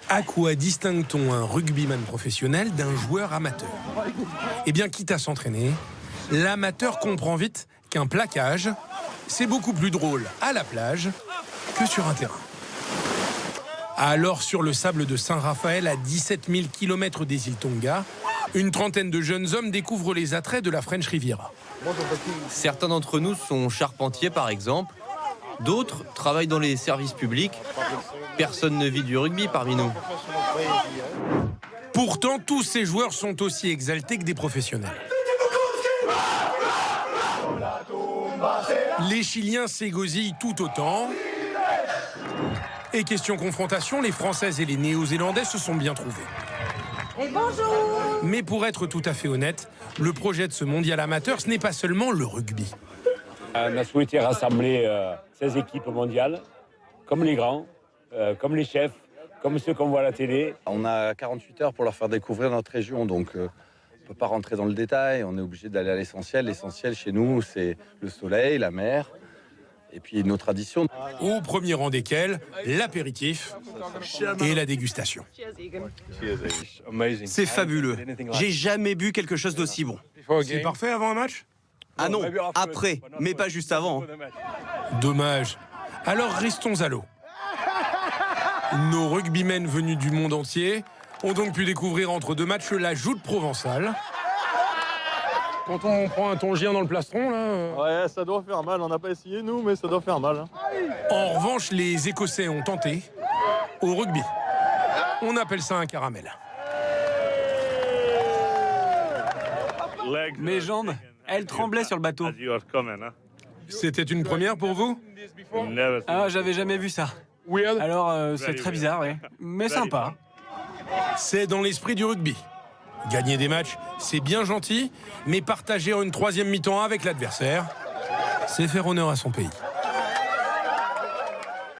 À quoi distingue-t-on un rugbyman professionnel d'un joueur amateur? Eh bien, quitte à s'entraîner, l'amateur comprend vite qu'un plaquage, c'est beaucoup plus drôle à la plage que sur un terrain. Alors, sur le sable de Saint-Raphaël, à 17 000 km des îles Tonga, une trentaine de jeunes hommes découvrent les attraits de la French Riviera. Certains d'entre nous sont charpentiers, par exemple. D'autres travaillent dans les services publics. Personne ne vit du rugby parmi nous. Pourtant, tous ces joueurs sont aussi exaltés que des professionnels. Les Chiliens s'égosillent tout autant. Et question confrontation, les Françaises et les Néo-Zélandais se sont bien trouvés. Et bonjour! Mais pour être tout à fait honnête, le projet de ce mondial amateur, ce n'est pas seulement le rugby. On a souhaité rassembler 16 équipes mondiales, comme les grands, comme les chefs, comme ceux qu'on voit à la télé. On a 48 heures pour leur faire découvrir notre région, donc on ne peut pas rentrer dans le détail, on est obligé d'aller à l'essentiel. L'essentiel chez nous, c'est le soleil, la mer, et puis nos traditions. Au premier rang desquels, l'apéritif et la dégustation. C'est fabuleux. J'ai jamais bu quelque chose d'aussi bon. C'est parfait avant un match? Ah non, après, mais pas juste avant. Dommage. Alors restons à l'eau. Nos rugbymen venus du monde entier ont donc pu découvrir entre deux matchs la joute provençale. Quand on prend un tongien dans le plastron, là... Ouais, ça doit faire mal. On n'a pas essayé, nous, mais ça doit faire mal. En revanche, les Écossais ont tenté au rugby. On appelle ça un caramel. Mes jambes, elles tremblaient sur le bateau. C'était une première pour vous? Ah, j'avais jamais vu ça. Alors, c'est très bizarre, ouais. Mais sympa. C'est dans l'esprit du rugby. Gagner des matchs, c'est bien gentil, mais partager une troisième mi-temps avec l'adversaire, c'est faire honneur à son pays.